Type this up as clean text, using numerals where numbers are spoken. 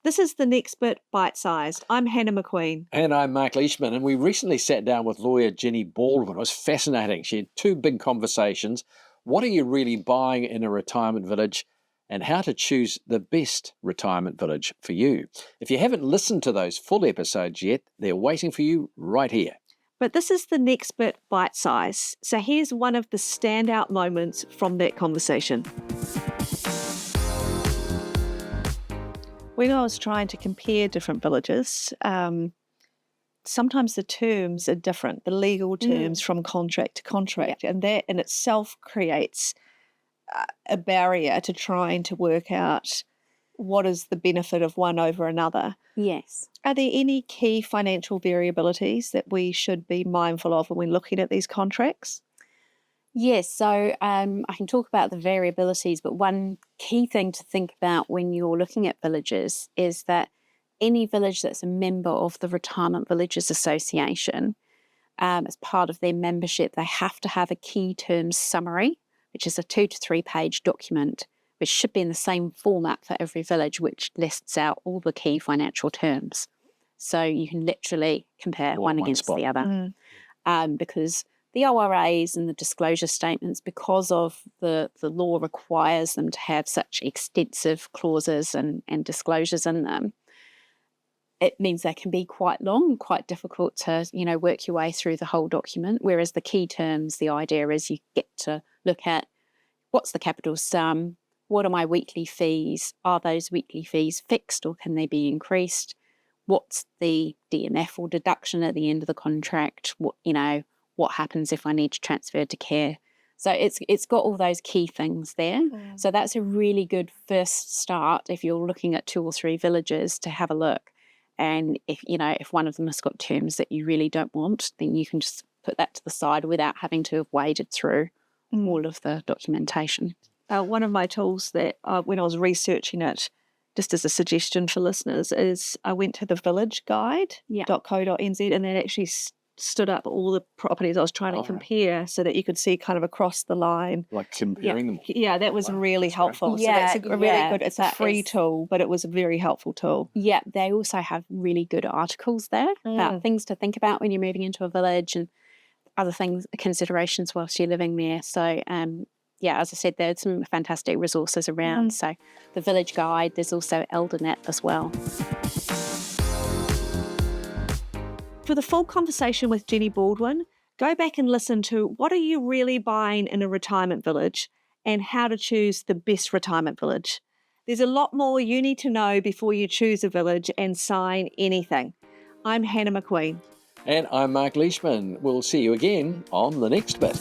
This is the next bit bite-sized. I'm Hannah McQueen. And I'm Mark Leishman, and we recently sat down with lawyer Jenny Baldwin. It was fascinating. She had two big conversations. What are you really buying in a retirement village, and how to choose the best retirement village for you? If you haven't listened to those full episodes yet, they're waiting for you right here. But this is the next bit bite-sized. So here's one of the standout moments from that conversation. When I was trying to compare different villages, sometimes the terms are different, the legal terms from contract to contract, and that in itself creates a barrier to trying to work out what is the benefit of one over another. Yes. Are there any key financial variabilities that we should be mindful of when we're looking at these contracts? Yes, so I can talk about the variabilities, but one key thing to think about when you're looking at villages is that any village that's a member of the Retirement Villages Association, as part of their membership, they have to have a key terms summary, which is a 2 to 3 page document, which should be in the same format for every village, which lists out all the key financial terms. So you can literally compare one against the other. Because the ORAs and the disclosure statements, because of the law requires them to have such extensive clauses and disclosures in them, it means they can be quite long, quite difficult to, work your way through the whole document. Whereas the key terms, the idea is you get to look at what's the capital sum, what are my weekly fees, are those weekly fees fixed or can they be increased, what's the DMF or deduction at the end of the contract, what happens if I need to transfer to care. So it's got all those key things there. So that's a really good first start if you're looking at 2 or 3 villages to have a look. And if one of them has got terms that you really don't want, then you can just put that to the side without having to have waded through all of the documentation. One of my tools that when I was researching it, just as a suggestion for listeners, is I went to the villageguide.co.nz and that actually stood up all the properties I was trying to compare so that you could see kind of across the line. Like comparing them. Yeah, that was really helpful. Yeah, so that's a really good, it's a free tool, but it was a very helpful tool. Yeah, they also have really good articles there about things to think about when you're moving into a village and other things, considerations whilst you're living there. So, as I said, there's some fantastic resources around. So the Village Guide, there's also ElderNet as well. For the full conversation with Jenny Baldwin, go back and listen to what are you really buying in a retirement village and how to choose the best retirement village. There's a lot more you need to know before you choose a village and sign anything. I'm Hannah McQueen. And I'm Mark Leishman. We'll see you again on the next bit.